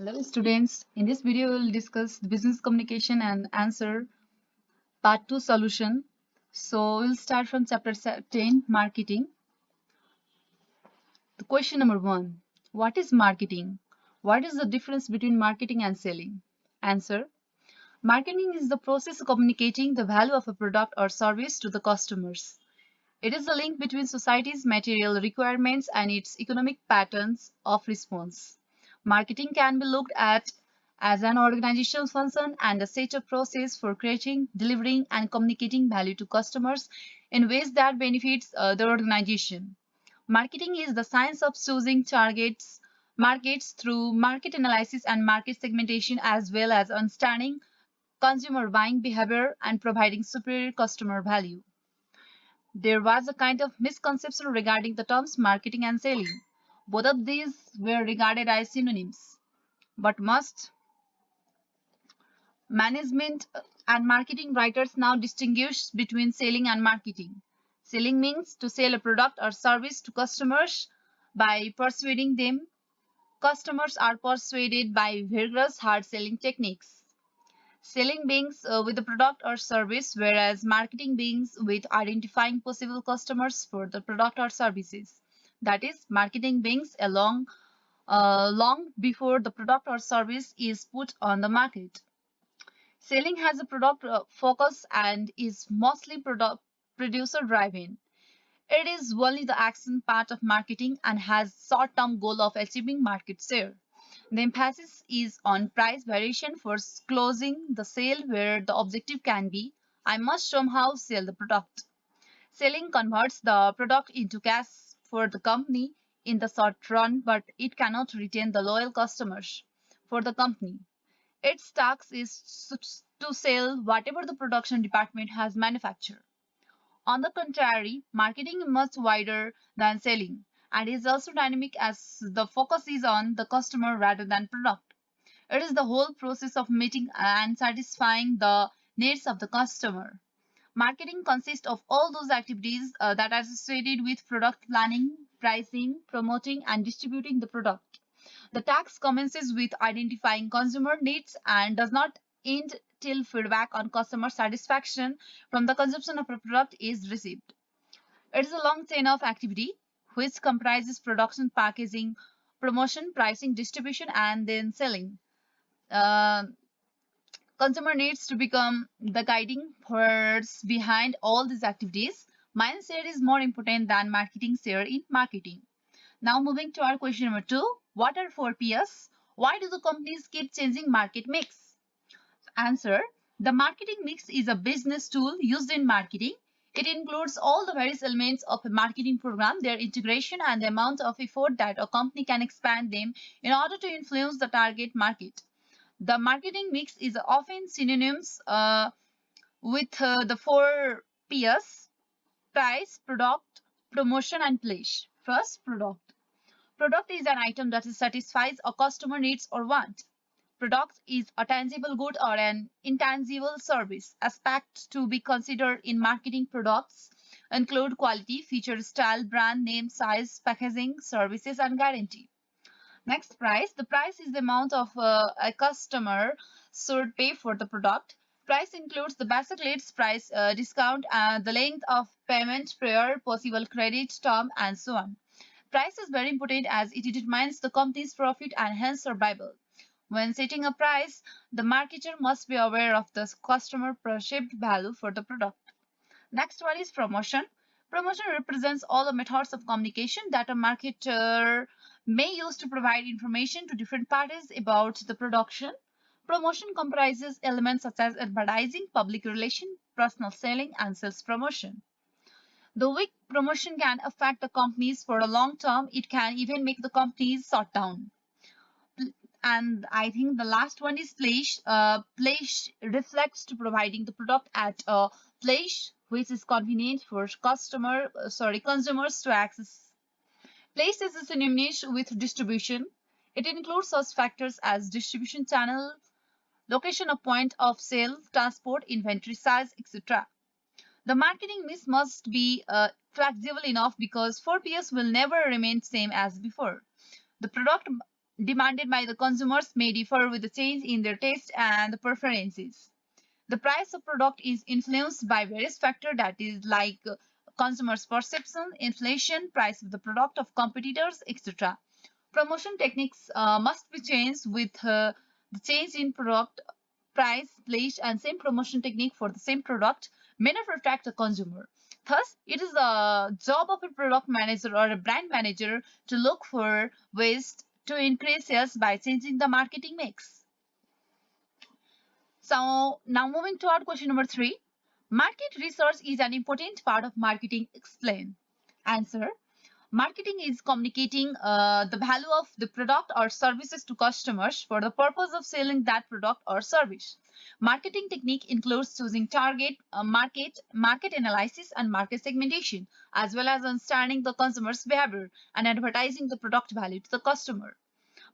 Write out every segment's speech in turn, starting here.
Hello students, in this video we will discuss the business communication and answer part 2 solution. So we'll start from chapter 10 marketing. The question number 1, what is marketing? What is the difference between marketing and selling? Answer, marketing is the process of communicating the value of a product or service to the customers. It is the link between society's material requirements and its economic patterns of response. Marketing can be looked at as an organizational function and a set of process for creating, delivering, and communicating value to customers in ways that benefits the organization. Marketing is the science of choosing markets through market analysis and market segmentation, as well as understanding consumer buying behavior and providing superior customer value. There was a kind of misconception regarding the terms marketing and selling. Both of these were regarded as synonyms, but most management and marketing writers now distinguish between selling and marketing. Selling means to sell a product or service to customers by persuading them. Customers are persuaded by vigorous hard selling techniques. Selling begins with the product or service, whereas marketing begins with identifying possible customers for the product or services. That is, marketing begins long before the product or service is put on the market. Selling has a product focus and is mostly producer driven. It is only the action part of marketing and has short-term goal of achieving market share. The emphasis is on price variation for closing the sale, where the objective can be I must somehow sell the product. Selling converts the product into cash for the company in the short run, but it cannot retain the loyal customers for the company. Its task is to sell whatever the production department has manufactured. On the contrary, marketing is much wider than selling and is also dynamic, as the focus is on the customer rather than product. It is the whole process of meeting and satisfying the needs of the customer. Marketing consists of all those activities that are associated with product planning, pricing, promoting, and distributing the product. The task commences with identifying consumer needs and does not end till feedback on customer satisfaction from the consumption of a product is received. It is a long chain of activity which comprises production, packaging, promotion, pricing, distribution, and then selling. Uh, Consumer needs to become the guiding force behind all these activities. Mindset is more important than marketing share in marketing. Now moving to our question number 2. What are 4Ps? Why do the companies keep changing market mix? Answer. The marketing mix is a business tool used in marketing. It includes all the various elements of a marketing program, their integration, and the amount of effort that a company can expand them in order to influence the target market. The marketing mix is often synonymous with the 4Ps: price, product, promotion, and place. First, product. Product is an item that satisfies a customer needs or want. Product is a tangible good or an intangible service. Aspects to be considered in marketing products include quality, feature, style, brand name, size, packaging, services, and guarantee. Next, price. The price is the amount of a customer should pay for the product. Price includes the basic list price, discount, and the length of payment, prior, possible credit term, and so on. Price is very important as it determines the company's profit and hence survival. When setting a price, the marketer must be aware of the customer perceived value for the product. Next one is promotion. Promotion represents all the methods of communication that a marketer may use to provide information to different parties about the production. Promotion comprises elements such as advertising, public relation, personal selling, and sales promotion. The weak promotion can affect the companies for a long term. It can even make the companies shut down. And I think the last one is place. Place reflects to providing the product at a place which is convenient for consumers to access. Place is synonymous with distribution. It includes such factors as distribution channel, location of point of sale, transport, inventory size, etc. The marketing mix must be flexible enough because 4Ps will never remain same as before. The product demanded by the consumers may differ with the change in their taste and the preferences. The price of product is influenced by various factors that is like consumers' perception, inflation, price of the product of competitors, etc. Promotion techniques must be changed with the change in product price, place, and same promotion technique for the same product may not attract the consumer. Thus, it is the job of a product manager or a brand manager to look for ways to increase sales by changing the marketing mix. So now moving to our question number 3. Market research is an important part of marketing. Explain. Answer. Marketing is communicating the value of the product or services to customers for the purpose of selling that product or service. Marketing technique includes choosing target market analysis and market segmentation, as well as understanding the consumer's behavior and advertising the product value to the customer.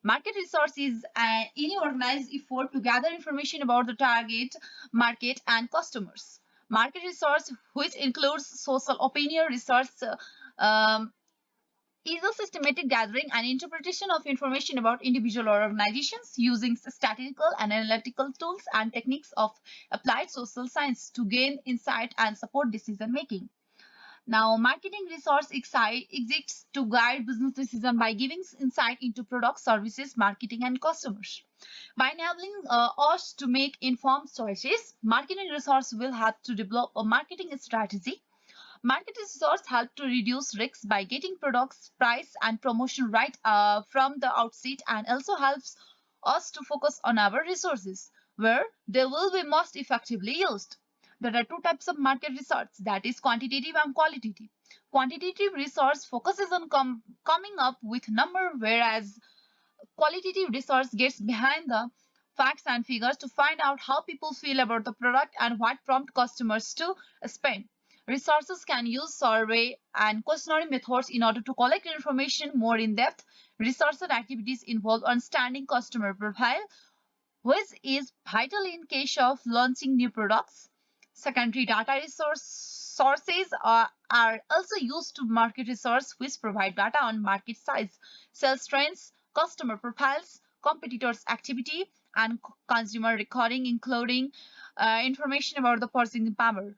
Market research is any organized effort to gather information about the target market and customers. Market research, which includes social opinion research, is a systematic gathering and interpretation of information about individual or organizations using statistical and analytical tools and techniques of applied social science to gain insight and support decision making. Now, marketing research exists to guide business decision by giving insight into products, services, marketing, and customers. By enabling us to make informed choices, marketing research will help to develop a marketing strategy. Market research helps to reduce risks by getting products, price, and promotion right from the outset, and also helps us to focus on our resources where they will be most effectively used. There are two types of market research, that is quantitative and qualitative. Quantitative research focuses on coming up with number, whereas qualitative research gets behind the facts and figures to find out how people feel about the product and what prompt customers to spend. Researchers can use survey and questionnaire methods in order to collect information more in depth. Researcher activities involve understanding customer profile, which is vital in case of launching new products. Secondary data sources are also used to market research, which provide data on market size, sales trends, customer profiles, competitors' activity, and consumer recording, including information about the purchasing power.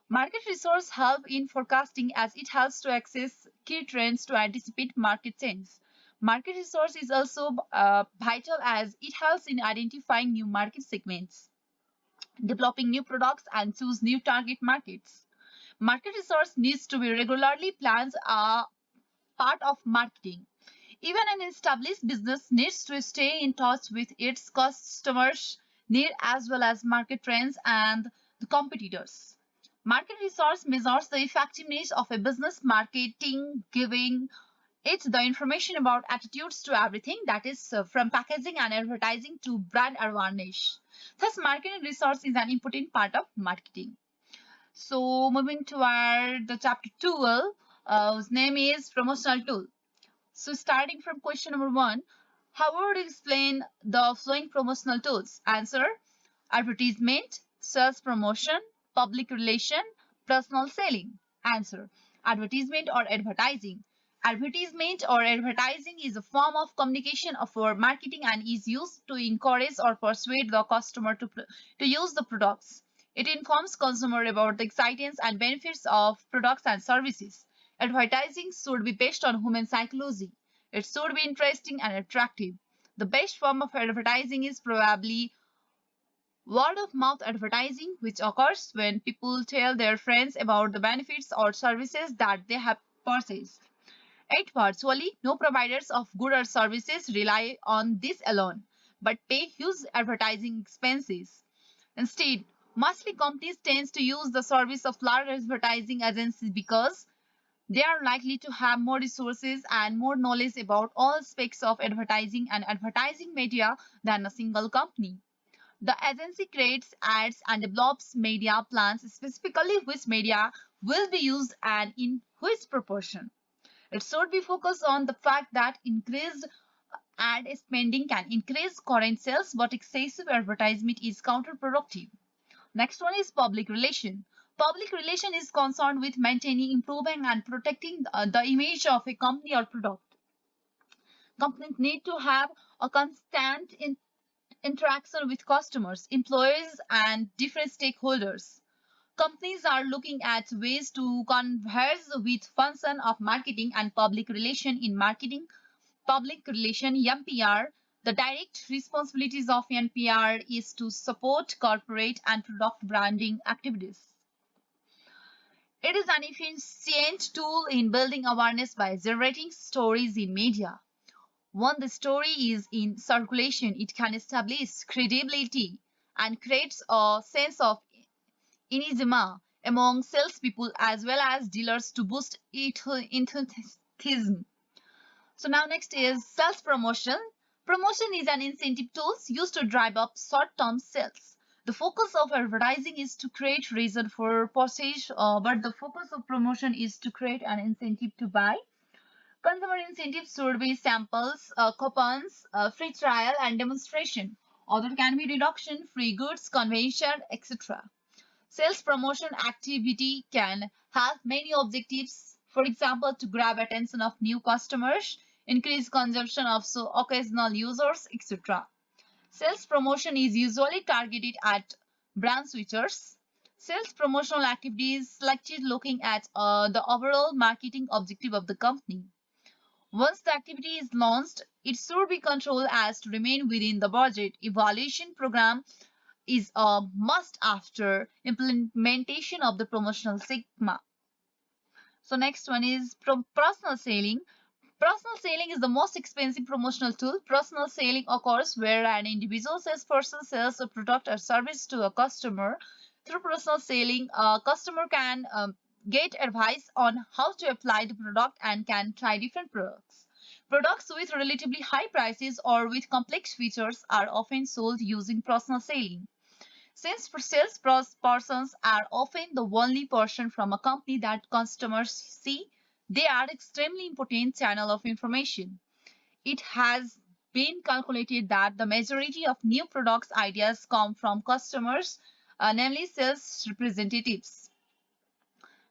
Market research help in forecasting as it helps to access key trends to anticipate market changes. Market research is also vital as it helps in identifying new market segments, developing new products, and choose new target markets. Market research needs to be regularly planned a part of marketing. Even an established business needs to stay in touch with its customers' needs as well as market trends and the competitors. Market research measures the effectiveness of a business marketing, giving it the information about attitudes to everything, that is from packaging and advertising to brand awareness. Thus, marketing research is an important part of marketing. So, moving to the chapter 12, whose name is promotional tool. So, starting from question number 1, how would you explain the following promotional tools? Answer: advertisement, sales promotion, public relation, personal selling. Answer: advertisement or advertising. Advertisement or advertising is a form of communication for marketing and is used to encourage or persuade the customer to use the products. It informs consumer about the excitements and benefits of products and services. Advertising should be based on human psychology. It should be interesting and attractive. The best form of advertising is probably word of mouth advertising, which occurs when people tell their friends about the benefits or services that they have purchased. Yet virtually no providers of goods or services rely on this alone, but pay huge advertising expenses. Instead, mostly companies tend to use the service of large advertising agencies because they are likely to have more resources and more knowledge about all aspects of advertising and advertising media than a single company. The agency creates ads and develops media plans, specifically which media will be used and in which proportion. It should be focused on the fact that increased ad spending can increase current sales, but excessive advertisement is counterproductive. Next one is public relation. Public relation is concerned with maintaining, improving, and protecting the image of a company or product. Companies need to have a constant interaction with customers, employees, and different stakeholders. Companies are looking at ways to converse with function of marketing and public relation in marketing. Public relation (MPR). The direct responsibilities of NPR is to support corporate and product branding activities. It is an efficient tool in building awareness by generating stories in media. Once the story is in circulation, it can establish credibility and creates a sense of enigma among salespeople as well as dealers to boost enthusiasm. So now next is sales promotion. Promotion is an incentive tool used to drive up short-term sales. The focus of advertising is to create reason for purchase, but the focus of promotion is to create an incentive to buy. Consumer incentives should be samples, coupons, free trial, and demonstration. Other can be reduction, free goods, convention, etc. Sales promotion activity can have many objectives. For example, to grab attention of new customers, increase consumption of occasional users, etc. Sales promotion is usually targeted at brand switchers. Sales promotional activities selected looking at the overall marketing objective of the company. Once the activity is launched, it should be controlled as to remain within the budget. Evaluation program is a must after implementation of the promotional sigma. So next one is personal selling. Personal selling is the most expensive promotional tool. Personal selling occurs where an individual salesperson sells a product or service to a customer. Through personal selling, a customer can get advice on how to apply the product and can try different products. Products with relatively high prices or with complex features are often sold using personal selling. Since salespersons are often the only person from a company that customers see, they are extremely important channel of information. It has been calculated that the majority of new products ideas come from customers, namely sales representatives.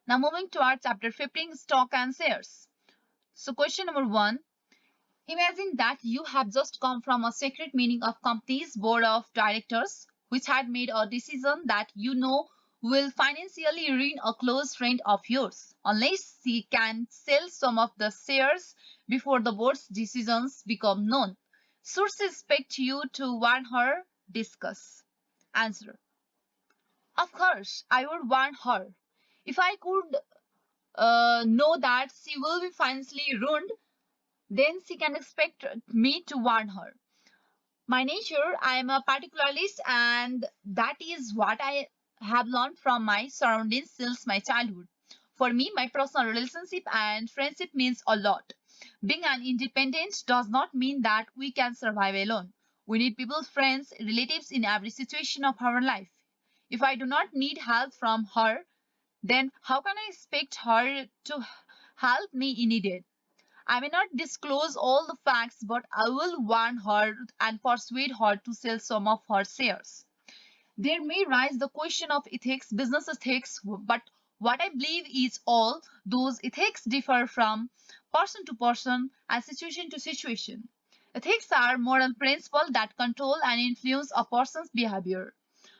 Now moving towards chapter 15, stock and shares. So question number 1. Imagine that you have just come from a secret meeting of company's board of directors, which had made a decision that you know will financially ruin a close friend of yours, unless he can sell some of the shares before the board's decisions become known. Sources expect you to warn her. Discuss. Answer. Of course, I would warn her. If I could know that she will be financially ruined, then she can expect me to warn her. My nature, I am a particularist, and that is what I have learned from my surroundings since my childhood. For me, my personal relationship and friendship means a lot. Being an independent does not mean that we can survive alone. We need people, friends, relatives in every situation of our life. If I do not need help from her, then how can I expect her to help me in needed? I may not disclose all the facts, but I will warn her and persuade her to sell some of her shares. There may rise the question of ethics, business ethics, but what I believe is all those ethics differ from person to person and situation to situation. Ethics are moral principles that control and influence a person's behavior.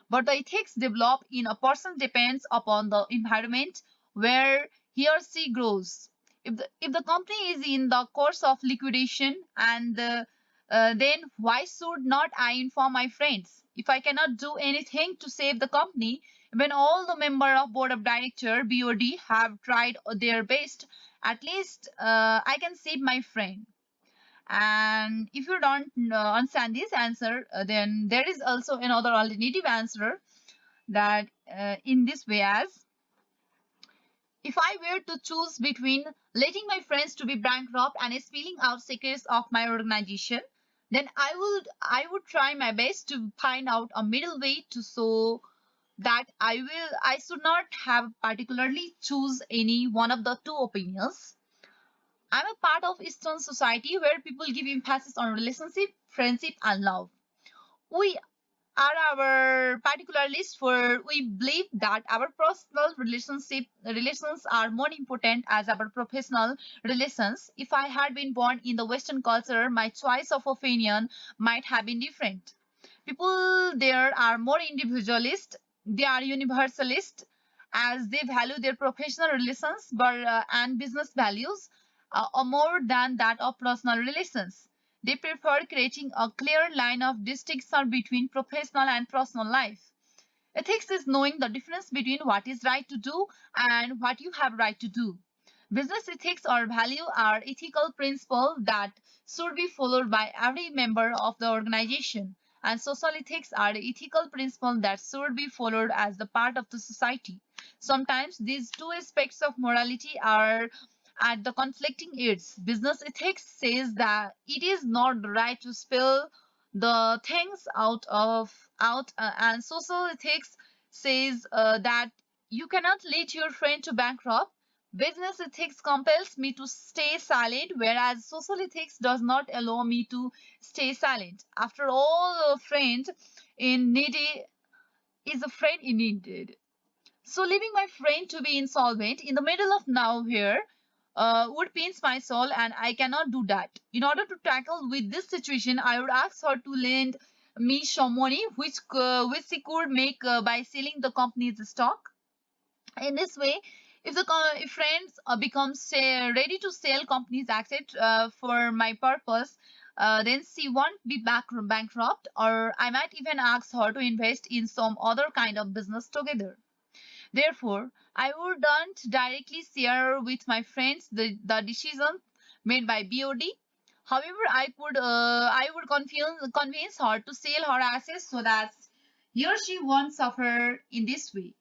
But the ethics developed in a person depends upon the environment where he or she grows. If the company is in the course of liquidation and then why should not I inform my friends? If I cannot do anything to save the company, when all the member of board of director BOD have tried their best, at least I can save my friend. And if you don't understand this answer, then there is also another alternative answer that in this way as if I were to choose between letting my friends to be bankrupt and spilling out secrets of my organization, then I would try my best to find out a middle way to so that I should not have particularly choose any one of the two opinions. I'm a part of Eastern society where people give emphasis on relationship, friendship, and love. We are our particular list for we believe that our personal relations are more important as our professional relations. If I had been born in the Western culture, my choice of opinion might have been different. People there are more individualist, they are universalist, as they value their professional relations and business values more than that of personal relations. They prefer creating a clear line of distinction between professional and personal life. Ethics is knowing the difference between what is right to do and what you have right to do. Business ethics or value are ethical principles that should be followed by every member of the organization. And social ethics are ethical principles that should be followed as the part of the society. Sometimes these two aspects of morality are at the conflicting ends. Business ethics says that it is not right to spill the things and social ethics says that you cannot lead your friend to bankrupt. Business ethics compels me to stay silent, whereas social ethics does not allow me to stay silent. After all, a friend in need is a friend in need. So leaving my friend to be insolvent in the middle of nowhere would pinch my soul, and I cannot do that. In order to tackle with this situation, I would ask her to lend me some money, which she could make by selling the company's stock. In this way, if friends becomes ready to sell company's asset for my purpose, then she won't be bankrupt, or I might even ask her to invest in some other kind of business together. Therefore, I wouldn't directly share with my friends the decision made by BOD. However, I would convince her to sell her assets so that he or she won't suffer in this way.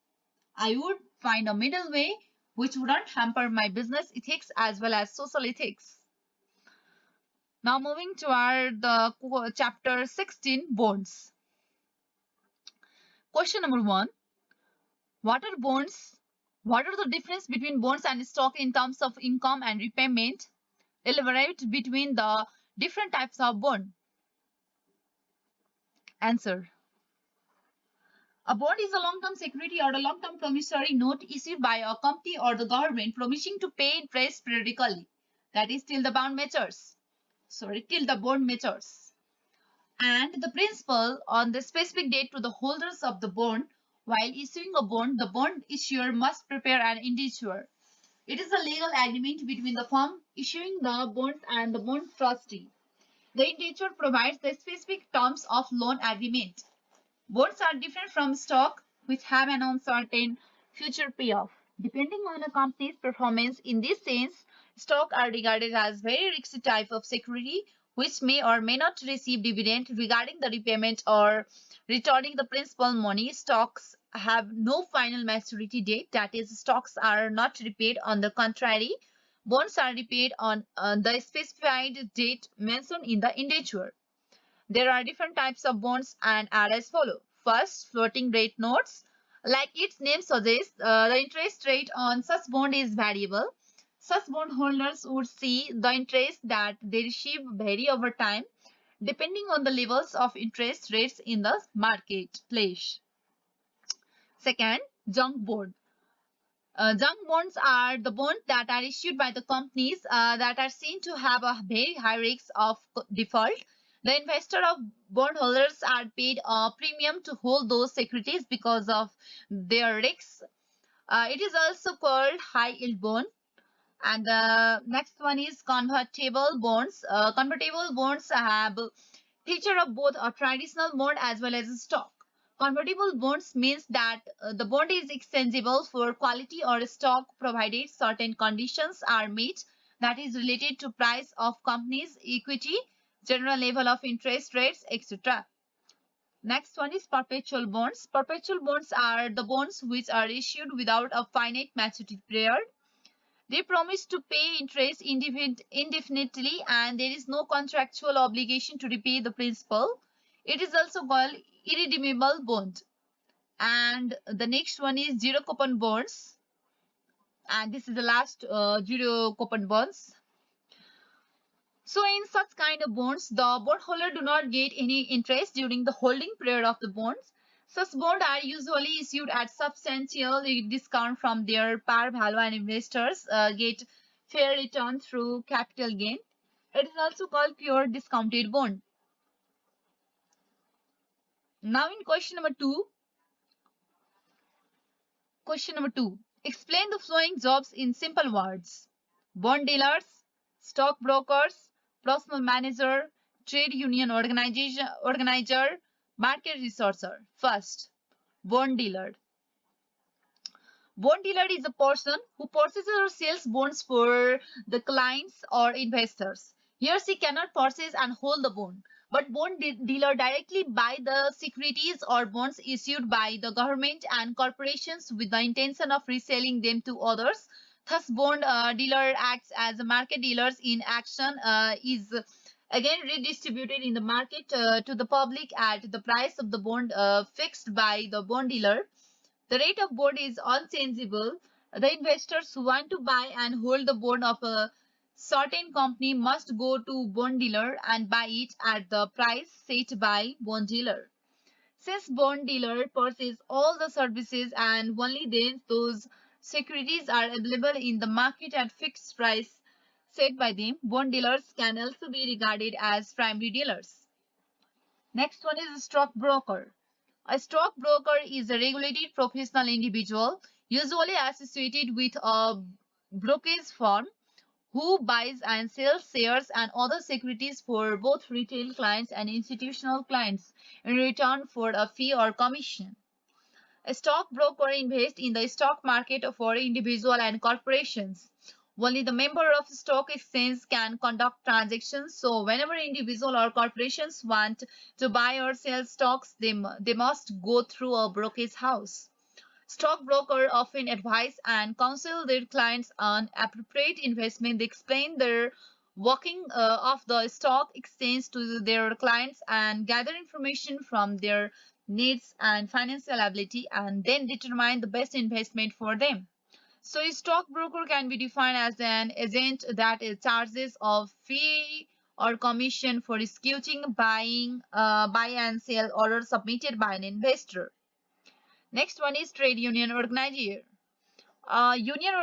I would find a middle way which wouldn't hamper my business ethics as well as social ethics. Now moving to chapter 16, bonds. Question number 1. What are bonds? What are the difference between bonds and stock in terms of income and repayment? Elaborate between the different types of bond. Answer. A bond is a long-term security or a long-term promissory note issued by a company or the government promising to pay interest periodically. That is till the bond matures. Till the bond matures. And the principal on the specific date to the holders of the bond. While issuing a bond, the bond issuer must prepare an indenture. It is a legal agreement between the firm issuing the bonds and the bond trustee. The indenture provides the specific terms of loan agreement. Bonds are different from stock, which have an uncertain future payoff. Depending on a company's performance in this sense, stock are regarded as very risky type of security, which may or may not receive dividend regarding the repayment or returning the principal money. Stocks have no final maturity date, that is, stocks are not repaid. On the contrary, bonds are repaid on the specified date mentioned in the indenture. There are different types of bonds and are as follow. First, floating rate notes. Like its name suggests, the interest rate on such bond is variable. Such bond holders would see the interest that they receive vary over time depending on the levels of interest rates in the marketplace. Second, junk bond. Junk bonds are the bonds that are issued by the companies that are seen to have a very high risk of default. The investor of bondholders are paid a premium to hold those securities because of their risks. It is also called high yield bond. And the next one is convertible bonds. Convertible bonds have feature of both a traditional bond as well as a stock. Convertible bonds means that the bond is exchangeable for quality or stock provided certain conditions are met, that is related to price of company's equity, general level of interest rates, etc. Next one is perpetual bonds. Perpetual bonds are the bonds which are issued without a finite maturity period. They promise to pay interest indefinitely and there is no contractual obligation to repay the principal. It is also called irredeemable bond. And the next one is zero coupon bonds. And this is the last zero coupon bonds. So in such kind of bonds, the bondholder do not get any interest during the holding period of the bonds. Such bonds are usually issued at substantial discount from their par value, and investors get fair return through capital gain. It is also called pure discounted bond. Now in question number two, explain the following jobs in simple words. Bond dealers, stockbrokers, personal manager, trade union organizer, market researcher. First, bond dealer. Bond dealer is a person who purchases or sells bonds for the clients or investors. He or she cannot purchase and hold the bond, but dealer directly buy the securities or bonds issued by the government and corporations with the intention of reselling them to others. Thus, bond dealer acts as a market dealers in action, is again redistributed in the market to the public at the price of the bond fixed by the bond dealer. The rate of bond is unchangeable. The investors who want to buy and hold the bond of a certain company must go to bond dealer and buy it at the price set by bond dealer. Since bond dealer purchases all the services and only then those securities are available in the market at fixed price set by them, bond dealers can also be regarded as primary dealers. Next one is a stockbroker. A stockbroker is a regulated professional individual, usually associated with a brokerage firm, who buys and sells shares and other securities for both retail clients and institutional clients in return for a fee or commission. A stockbroker invests in the stock market for individuals and corporations. Only the member of the stock exchange can conduct transactions. So whenever individual or corporations want to buy or sell stocks, they must go through a brokerage house. Stockbrokers often advise and counsel their clients on appropriate investment. They explain their working of the stock exchange to their clients and gather information from their needs and financial ability, and then determine the best investment for them. So a stockbroker can be defined as an agent that charges a fee or commission for executing buy and sell orders submitted by an investor. Next one is trade union organizer. Union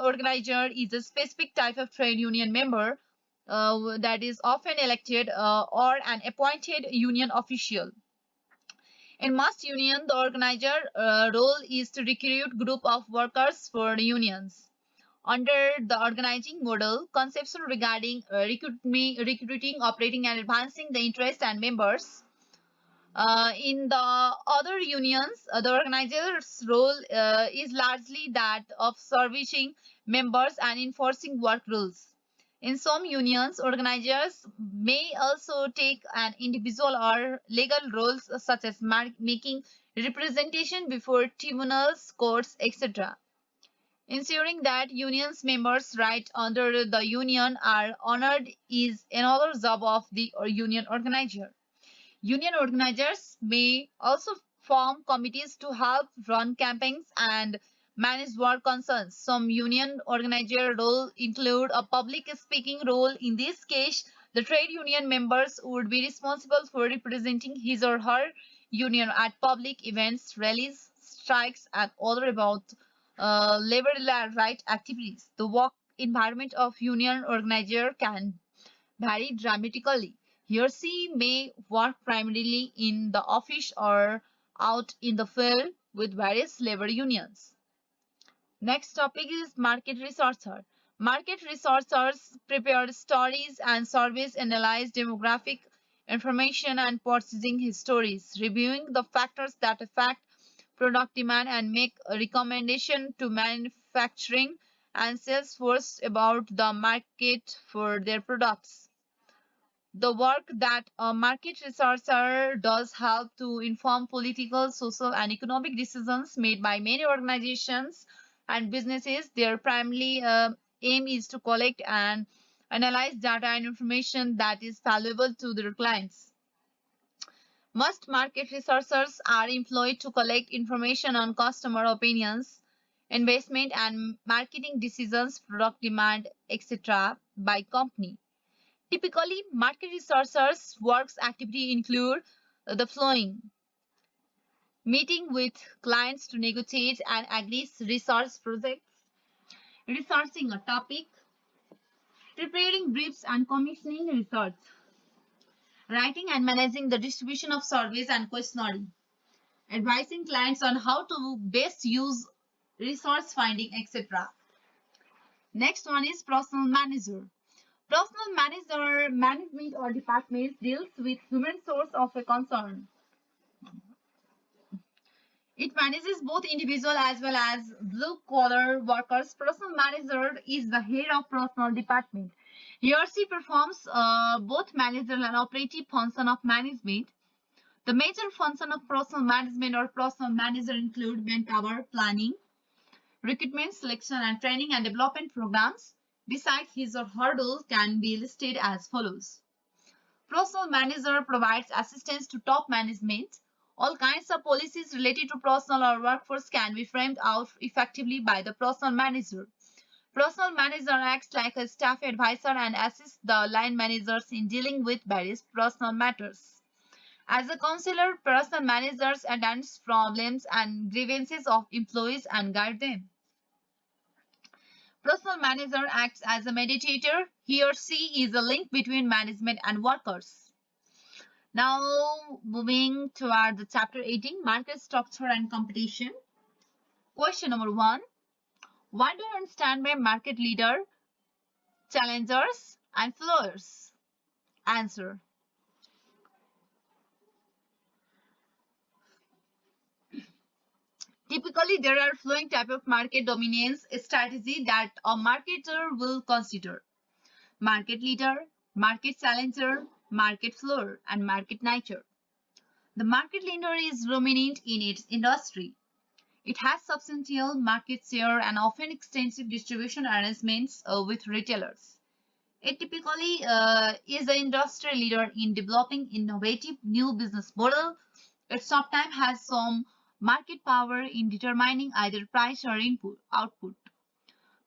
organizer is a specific type of trade union member that is often elected or an appointed union official. In most unions, the organizer role is to recruit group of workers for unions. Under the organizing model, concepts regarding recruiting, operating, and advancing the interest and members. In the other unions, the organizer's role is largely that of servicing members and enforcing work rules. In some unions, organizers may also take an individual or legal roles such as making representation before tribunals, courts, etc. Ensuring that unions members' rights under the union are honored is another job of the union organizer. Union organizers may also form committees to help run campaigns and manage work concerns. Some union organizer roles include a public speaking role. In this case, the trade union members would be responsible for representing his or her union at public events, rallies, strikes, and other about labor right activities. The work environment of union organizer can vary dramatically. He or she may work primarily in the office or out in the field with various labor unions. Next topic is market researcher. Market researchers prepare studies and surveys, analyze demographic information and purchasing histories, reviewing the factors that affect product demand, and make a recommendation to manufacturing and sales force about the market for their products. The work that a market researcher does help to inform political, social, and economic decisions made by many organizations and businesses. Their primary aim is to collect and analyze data and information that is valuable to their clients. Most market researchers are employed to collect information on customer opinions, investment and marketing decisions, product demand, etc. by company. Typically, market researchers' works activity include the following: meeting with clients to negotiate and agree research projects, researching a topic, preparing briefs and commissioning research, writing and managing the distribution of surveys and questionnaire, advising clients on how to best use resource finding, etc. Next one is personal manager. Personal manager management or department deals with human source of a concern. It manages both individual as well as blue-collar workers. Personal manager is the head of personal department. He or she performs both managerial and operative function of management. The major function of personal management or personal manager include manpower planning, recruitment, selection, and training and development programs. Besides, his or her role can be listed as follows. Personal manager provides assistance to top management. All kinds of policies related to personal or workforce can be framed out effectively by the personal manager. Personal manager acts like a staff advisor and assists the line managers in dealing with various personal matters. As a counselor, personal managers attends problems and grievances of employees and guide them. Personal manager acts as a mediator. He or she is a link between management and workers. Now, moving toward the chapter 18, market structure and competition. Question number 1. What do you understand by market leader, challengers, and followers? Answer. Typically, there are following type of market dominance strategy that a marketer will consider: market leader, market challenger, market floor, and market nicher. The market leader is dominant in its industry. It has substantial market share and often extensive distribution arrangements with retailers. It typically is the industry leader in developing innovative new business model. It sometimes has some market power in determining either price or output.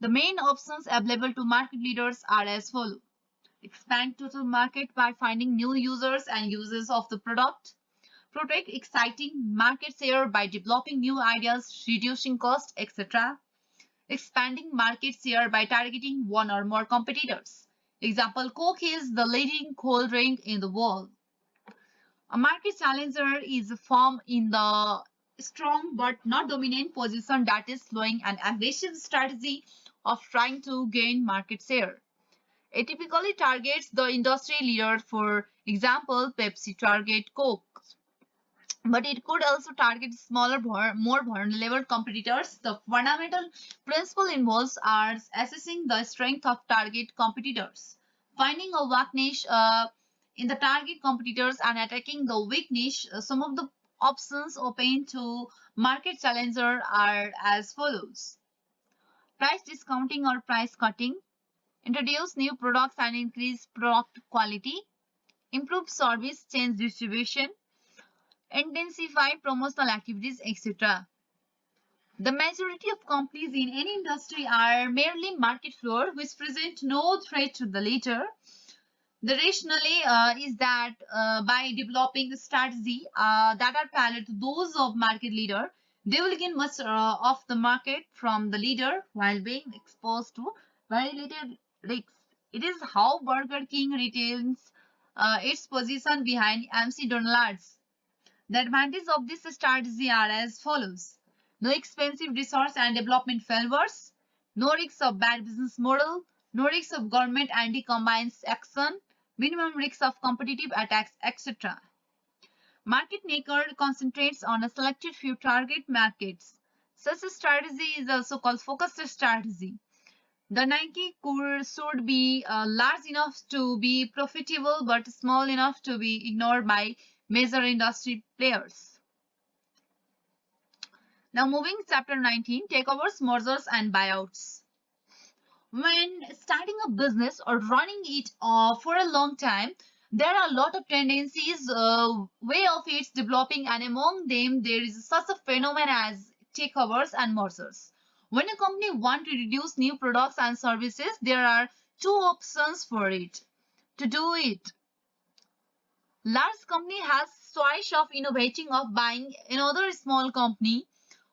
The main options available to market leaders are as follows: expand total market by finding new users and users of the product, protect exciting market share by developing new ideas, reducing cost, etc., expanding market share by targeting one or more competitors. Example, Coke is the leading cold drink in the world. A market challenger is a firm in the strong but not dominant position that is following an aggressive strategy of trying to gain market share. It typically targets the industry leader. For example, Pepsi target Coke, but it could also target smaller, more vulnerable competitors. The fundamental principle involves are assessing the strength of target competitors, finding a weakness in the target competitors, and attacking the weak niche. Some of the options open to market challenger are as follows: price discounting or price cutting, introduce new products and increase product quality, improve service, change distribution, intensify promotional activities, etc. The majority of companies in any industry are merely market floor, which present no threat to the leader. The rationale is that by developing a strategy that are parallel to those of market leader, they will gain much of the market from the leader while being exposed to very little risks. It is how Burger King retains its position behind McDonald's. The advantages of this strategy are as follows: no expensive resource and development failures, no risks of bad business model, no risks of government anti-combined action, minimum risks of competitive attacks, etc. Market maker concentrates on a selected few target markets. Such a strategy is also called focused strategy. The Nike should be large enough to be profitable but small enough to be ignored by major industry players. Now moving to chapter 19, takeovers, mergers and buyouts. When starting a business or running it for a long time, there are a lot of tendencies, way of its developing, and among them there is such a phenomenon as takeovers and mergers. When a company wants to introduce new products and services, there are two options for it: to do it. Large company has choice of innovating of buying another small company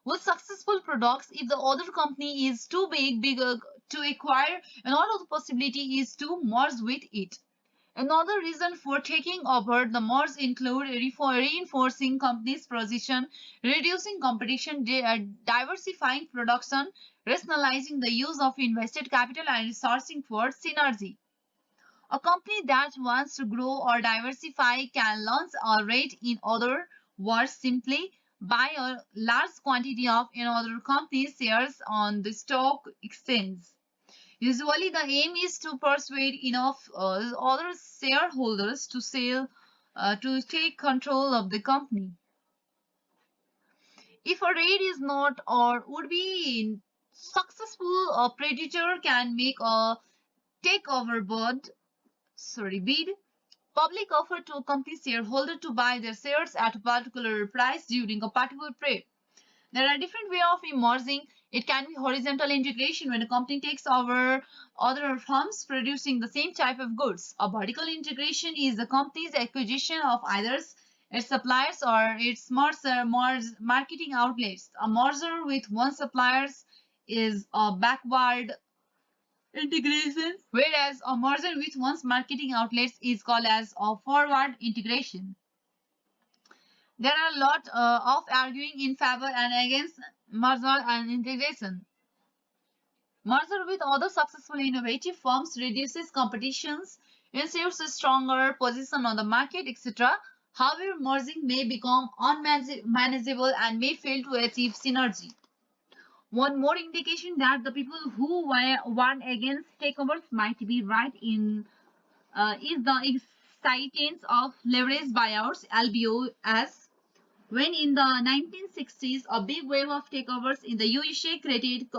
with successful products. If the other company is too bigger to acquire, another possibility is to merge with it. Another reason for taking over the merge include reinforcing company's position, reducing competition, diversifying production, rationalizing the use of invested capital, and resourcing for synergy. A company that wants to grow or diversify can launch a rate, in other words, simply buy a large quantity of another company's shares on the stock exchange. Usually, the aim is to persuade enough other shareholders to sell to take control of the company. If a raid is not or would be successful, a predator can make a takeover bid, public offer to a company shareholder to buy their shares at a particular price during a particular period. There are different ways of emerging. It can be horizontal integration when a company takes over other firms producing the same type of goods. A vertical integration is the company's acquisition of either its suppliers or its marketing outlets. A merger with one supplier is a backward integration, whereas a merger with one's marketing outlets is called as a forward integration. There are a lot of arguing in favor and against merger and integration. Merger with other successful innovative firms reduces competitions, ensures a stronger position on the market, etc. However, merging may become unmanageable and may fail to achieve synergy. One more indication that the people who warn against takeovers might be right is the existence of leveraged buyouts (LBOs). When in the 1960s, a big wave of takeovers in the USA created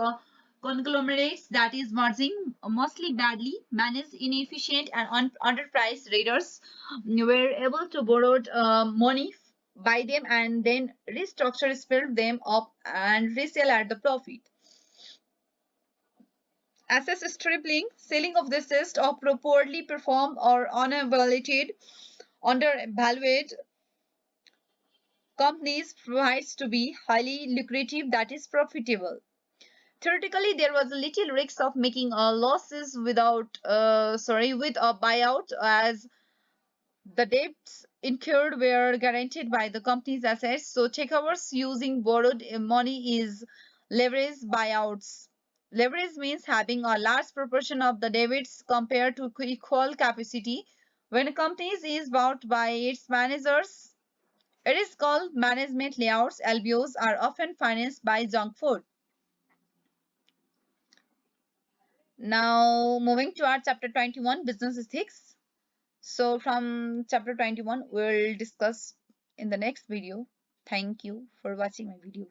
conglomerates that is merging mostly badly managed, inefficient, and underpriced traders were able to borrow money, buy them, and then restructure, split them up, and resell at the profit. Asset stripping, selling of the assets of poorly performed or undervalued companies provides to be highly lucrative, that is profitable. Theoretically, there was a little risk of making losses with a buyout, as the debts incurred were guaranteed by the company's assets. So takeovers using borrowed money is leveraged buyouts. Leverage means having a large proportion of the debits compared to equal capacity. When a company is bought by its managers, it is called management layouts. LBOs are often financed by junk food. Now, moving to our chapter 21, business ethics. So, from chapter 21, we'll discuss in the next video. Thank you for watching my video.